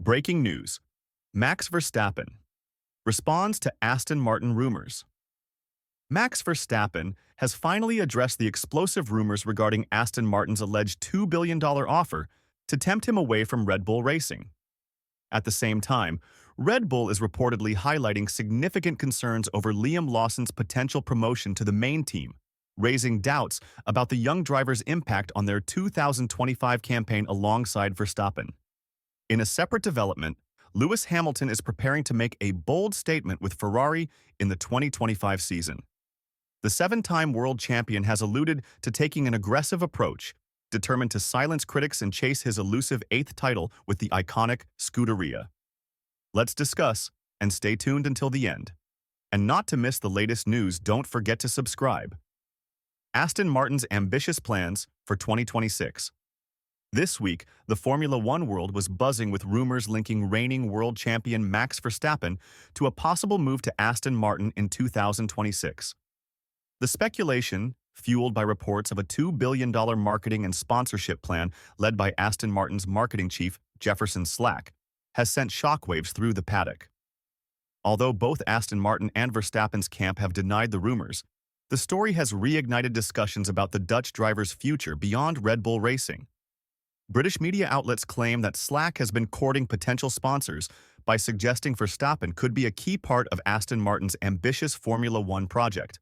Breaking news. Max Verstappen responds to Aston Martin rumors. Max Verstappen has finally addressed the explosive rumors regarding Aston Martin's alleged $2 billion offer to tempt him away from Red Bull Racing. At the same time, Red Bull is reportedly highlighting significant concerns over Liam Lawson's potential promotion to the main team, raising doubts about the young driver's impact on their 2025 campaign alongside Verstappen. In a separate development, Lewis Hamilton is preparing to make a bold statement with Ferrari in the 2025 season. The seven-time world champion has alluded to taking an aggressive approach, determined to silence critics and chase his elusive eighth title with the iconic Scuderia. Let's discuss, and stay tuned until the end. And not to miss the latest news, don't forget to subscribe. Aston Martin's ambitious plans for 2026. This week, the Formula One world was buzzing with rumors linking reigning world champion Max Verstappen to a possible move to Aston Martin in 2026. The speculation, fueled by reports of a $2 billion marketing and sponsorship plan led by Aston Martin's marketing chief, Jefferson Slack, has sent shockwaves through the paddock. Although both Aston Martin and Verstappen's camp have denied the rumors, the story has reignited discussions about the Dutch driver's future beyond Red Bull Racing. British media outlets claim that Slack has been courting potential sponsors by suggesting Verstappen could be a key part of Aston Martin's ambitious Formula One project.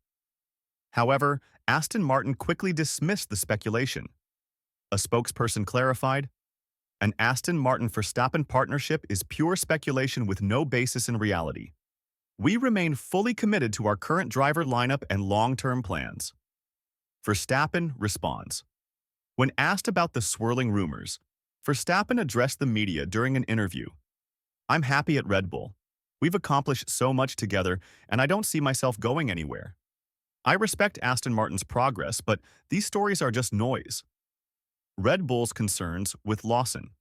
However, Aston Martin quickly dismissed the speculation. A spokesperson clarified, "An Aston Martin-Verstappen partnership is pure speculation with no basis in reality. We remain fully committed to our current driver lineup and long-term plans." Verstappen responds. When asked about the swirling rumors, Verstappen addressed the media during an interview. "I'm happy at Red Bull. We've accomplished so much together, and I don't see myself going anywhere. I respect Aston Martin's progress, but these stories are just noise." Red Bull's concerns with Lawson.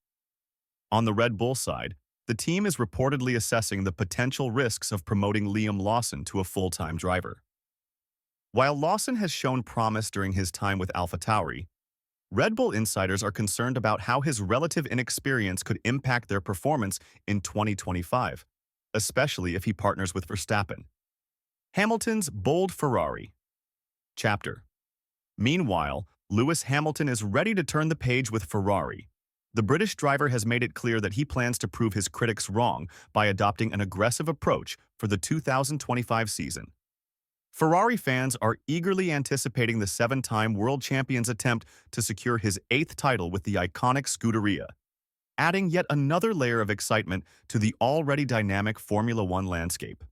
On the Red Bull side, the team is reportedly assessing the potential risks of promoting Liam Lawson to a full-time driver. While Lawson has shown promise during his time with AlphaTauri, Red Bull insiders are concerned about how his relative inexperience could impact their performance in 2025, especially if he partners with Verstappen. Hamilton's bold Ferrari. Chapter. Meanwhile, Lewis Hamilton is ready to turn the page with Ferrari. The British driver has made it clear that he plans to prove his critics wrong by adopting an aggressive approach for the 2025 season. Ferrari fans are eagerly anticipating the seven-time world champion's attempt to secure his eighth title with the iconic Scuderia, adding yet another layer of excitement to the already dynamic Formula One landscape.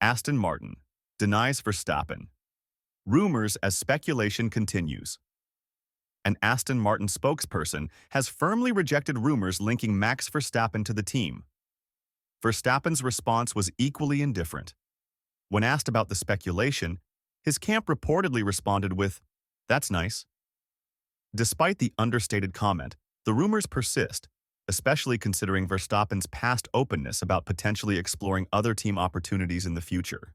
Aston Martin denies Verstappen. Rumors as speculation continues. An Aston Martin spokesperson has firmly rejected rumors linking Max Verstappen to the team. Verstappen's response was equally indifferent. When asked about the speculation, his camp reportedly responded with, "That's nice." Despite the understated comment, the rumors persist, especially considering Verstappen's past openness about potentially exploring other team opportunities in the future.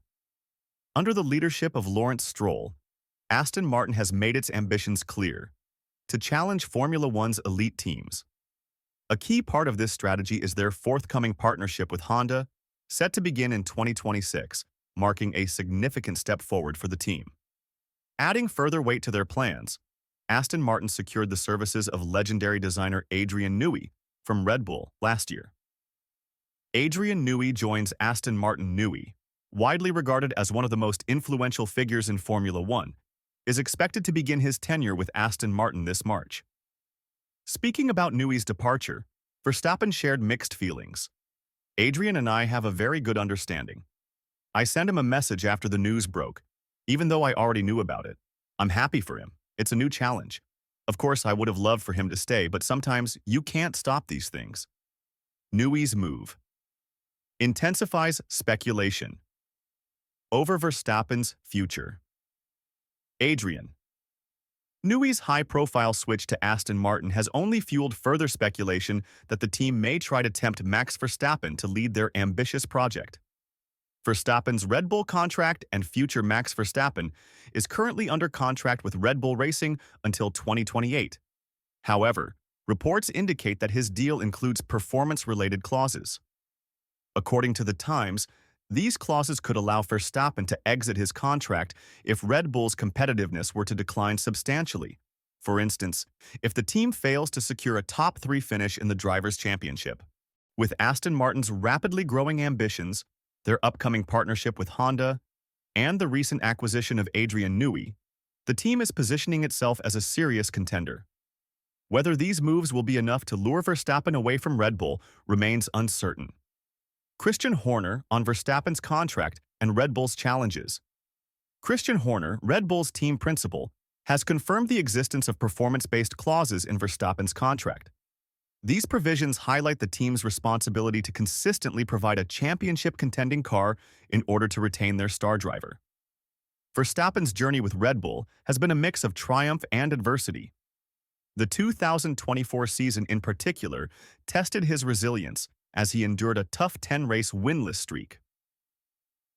Under the leadership of Lawrence Stroll, Aston Martin has made its ambitions clear: to challenge Formula One's elite teams. A key part of this strategy is their forthcoming partnership with Honda, set to begin in 2026, marking a significant step forward for the team. Adding further weight to their plans, Aston Martin secured the services of legendary designer Adrian Newey from Red Bull last year. Adrian Newey joins Aston Martin. Newey, widely regarded as one of the most influential figures in Formula One, is expected to begin his tenure with Aston Martin this March. Speaking about Newey's departure, Verstappen shared mixed feelings. "Adrian and I have a very good understanding. I sent him a message after the news broke, even though I already knew about it. I'm happy for him. It's a new challenge. Of course, I would have loved for him to stay, but sometimes you can't stop these things." Newey's move intensifies speculation over Verstappen's future. Adrian. Newey's high-profile switch to Aston Martin has only fueled further speculation that the team may try to tempt Max Verstappen to lead their ambitious project. Verstappen's Red Bull contract and future Max Verstappen is currently under contract with Red Bull Racing until 2028. However, Reports indicate that his deal includes performance-related clauses. According to the Times, these clauses could allow Verstappen to exit his contract if Red Bull's competitiveness were to decline substantially. For instance, if the team fails to secure a top-3 finish in the Drivers' Championship. With Aston Martin's rapidly growing ambitions, their upcoming partnership with Honda, and the recent acquisition of Adrian Newey, the team is positioning itself as a serious contender. Whether these moves will be enough to lure Verstappen away from Red Bull remains uncertain. Christian Horner on Verstappen's contract and Red Bull's challenges. Christian Horner, Red Bull's team principal, has confirmed the existence of performance-based clauses in Verstappen's contract. These provisions highlight the team's responsibility to consistently provide a championship-contending car in order to retain their star driver. Verstappen's journey with Red Bull has been a mix of triumph and adversity. The 2024 season in particular tested his resilience as he endured a tough 10-race winless streak.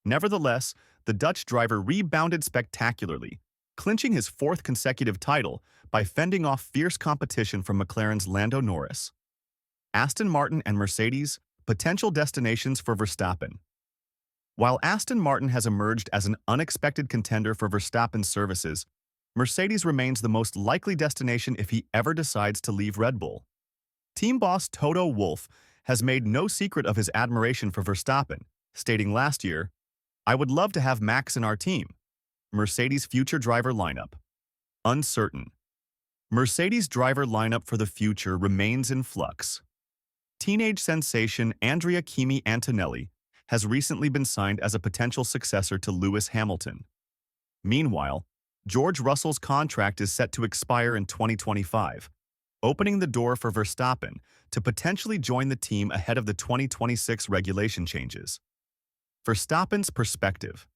Nevertheless, the Dutch driver rebounded spectacularly, clinching his 4th consecutive title by fending off fierce competition from McLaren's Lando Norris. Aston Martin and Mercedes, potential destinations for Verstappen. While Aston Martin has emerged as an unexpected contender for Verstappen's services, Mercedes remains the most likely destination if he ever decides to leave Red Bull. Team boss Toto Wolff has made no secret of his admiration for Verstappen, stating last year, "I would love to have Max in our team." Mercedes' future driver lineup. Uncertain. Mercedes' driver lineup for the future remains in flux. Teenage sensation Andrea Kimi Antonelli has recently been signed as a potential successor to Lewis Hamilton. Meanwhile, George Russell's contract is set to expire in 2025, opening the door for Verstappen to potentially join the team ahead of the 2026 regulation changes. Verstappen's perspective.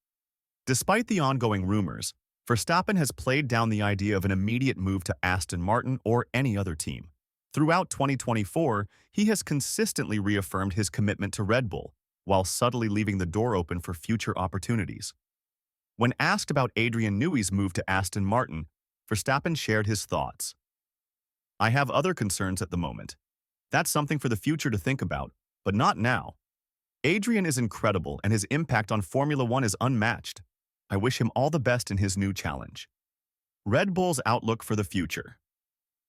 Despite the ongoing rumors, Verstappen has played down the idea of an immediate move to Aston Martin or any other team. Throughout 2024, he has consistently reaffirmed his commitment to Red Bull, while subtly leaving the door open for future opportunities. When asked about Adrian Newey's move to Aston Martin, Verstappen shared his thoughts. "I have other concerns at the moment. That's something for the future to think about, but not now. Adrian is incredible and his impact on Formula One is unmatched. I wish him all the best in his new challenge." Red Bull's outlook for the future.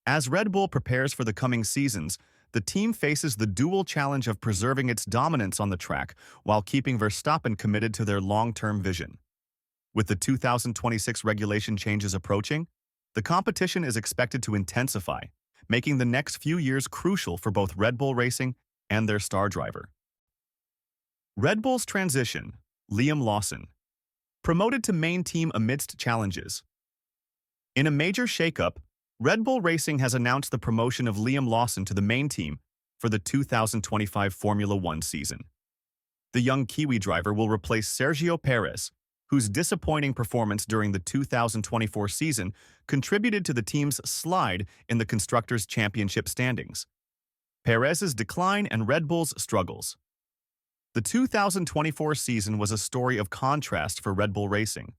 As Red Bull prepares for the coming seasons, the team faces the dual challenge of preserving its dominance on the track while keeping Verstappen committed to their long-term vision. With the 2026 regulation changes approaching, the competition is expected to intensify, making the next few years crucial for both Red Bull Racing and their star driver. Red Bull's transition, Liam Lawson. Promoted to main team amidst challenges. In a major shakeup, Red Bull Racing has announced the promotion of Liam Lawson to the main team for the 2025 Formula One season. The young Kiwi driver will replace Sergio Perez, whose disappointing performance during the 2024 season contributed to the team's slide in the Constructors' Championship standings. Perez's decline and Red Bull's struggles. The 2024 season was a story of contrast for Red Bull Racing.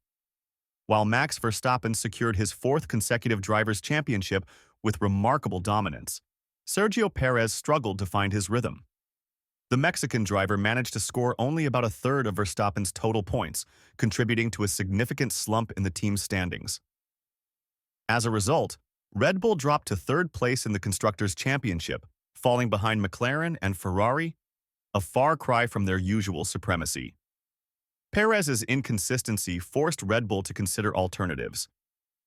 While Max Verstappen secured his 4th consecutive Drivers' Championship with remarkable dominance, Sergio Perez struggled to find his rhythm. The Mexican driver managed to score only about a third of Verstappen's total points, contributing to a significant slump in the team's standings. As a result, Red Bull dropped to 3rd place in the Constructors' Championship, falling behind McLaren and Ferrari, a far cry from their usual supremacy. Perez's inconsistency forced Red Bull to consider alternatives.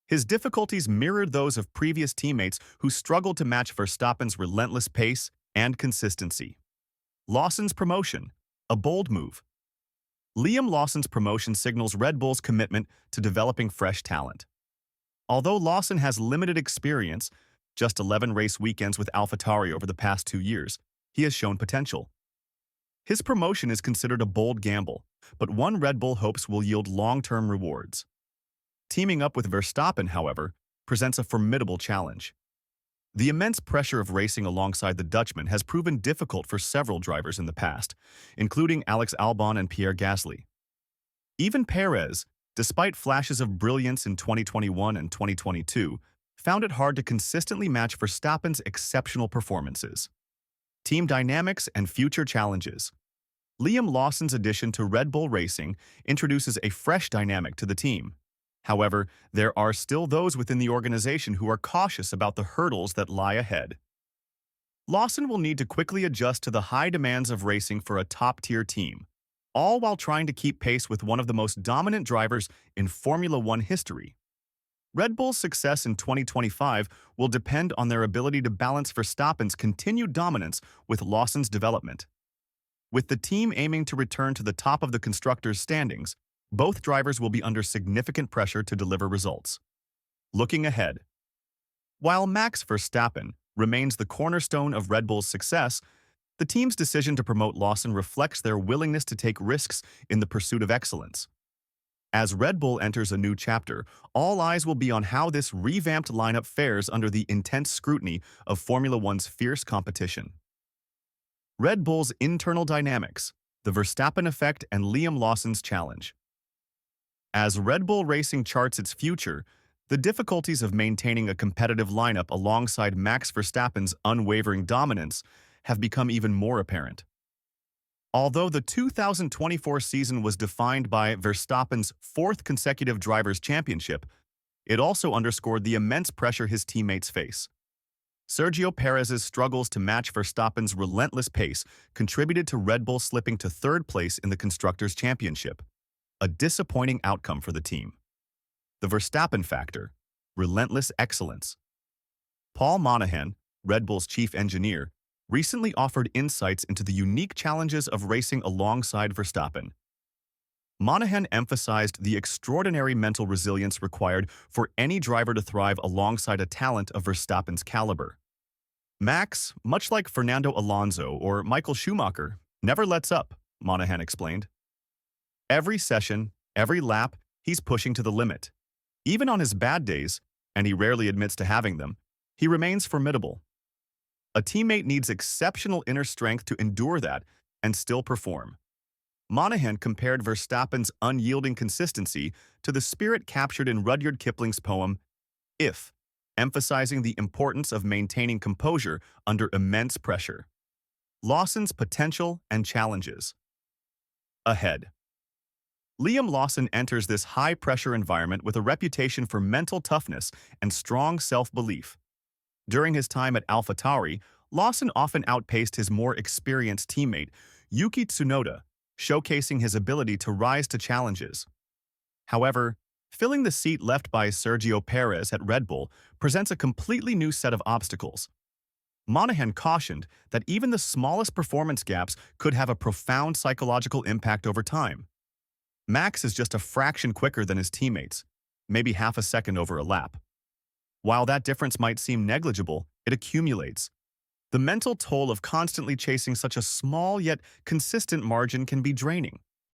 His difficulties mirrored those of previous teammates who struggled to match Verstappen's relentless pace and consistency. Lawson's promotion, a bold move. Liam Lawson's promotion signals Red Bull's commitment to developing fresh talent. Although Lawson has limited experience, just 11 race weekends with AlphaTauri over the past 2 years, he has shown potential. His promotion is considered a bold gamble, but one Red Bull hopes will yield long-term rewards. Teaming up with Verstappen, however, presents a formidable challenge. The immense pressure of racing alongside the Dutchman has proven difficult for several drivers in the past, including Alex Albon and Pierre Gasly. Even Perez, despite flashes of brilliance in 2021 and 2022, found it hard to consistently match Verstappen's exceptional performances. Team dynamics and future challenges. Liam Lawson's addition to Red Bull Racing introduces a fresh dynamic to the team. However, there are still those within the organization who are cautious about the hurdles that lie ahead. Lawson will need to quickly adjust to the high demands of racing for a top-tier team, all while trying to keep pace with one of the most dominant drivers in Formula One history. Red Bull's success in 2025 will depend on their ability to balance Verstappen's continued dominance with Lawson's development. With the team aiming to return to the top of the constructors' standings, both drivers will be under significant pressure to deliver results. Looking ahead. While Max Verstappen remains the cornerstone of Red Bull's success, the team's decision to promote Lawson reflects their willingness to take risks in the pursuit of excellence. As Red Bull enters a new chapter, all eyes will be on how this revamped lineup fares under the intense scrutiny of Formula One's fierce competition. Red Bull's internal dynamics, the Verstappen effect, and Liam Lawson's challenge. As Red Bull Racing charts its future, the difficulties of maintaining a competitive lineup alongside Max Verstappen's unwavering dominance have become even more apparent. Although the 2024 season was defined by Verstappen's fourth consecutive Drivers' Championship, it also underscored the immense pressure his teammates face. Sergio Perez's struggles to match Verstappen's relentless pace contributed to Red Bull slipping to third place in the Constructors' Championship, a disappointing outcome for the team. The Verstappen factor, relentless excellence. Paul Monahan, Red Bull's chief engineer, recently offered insights into the unique challenges of racing alongside Verstappen. Monahan emphasized the extraordinary mental resilience required for any driver to thrive alongside a talent of Verstappen's caliber. Max, much like Fernando Alonso or Michael Schumacher, never lets up, Monahan explained. Every session, every lap, he's pushing to the limit. Even on his bad days, and he rarely admits to having them, he remains formidable. A teammate needs exceptional inner strength to endure that and still perform. Monahan compared Verstappen's unyielding consistency to the spirit captured in Rudyard Kipling's poem, If, emphasizing the importance of maintaining composure under immense pressure. Lawson's potential and challenges. Ahead. Liam Lawson enters this high-pressure environment with a reputation for mental toughness and strong self-belief. During his time at AlphaTauri, Lawson often outpaced his more experienced teammate, Yuki Tsunoda, showcasing his ability to rise to challenges. However, filling the seat left by Sergio Perez at Red Bull presents a completely new set of obstacles. Monahan cautioned that even the smallest performance gaps could have a profound psychological impact over time. Max is just a fraction quicker than his teammates, maybe half a second over a lap. While that difference might seem negligible, it accumulates. The mental toll of constantly chasing such a small yet consistent margin can be draining.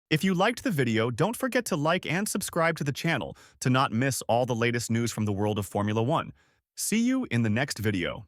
If you liked the video, don't forget to like and subscribe to the channel to not miss all the latest news from the world of Formula One. See you in the next video.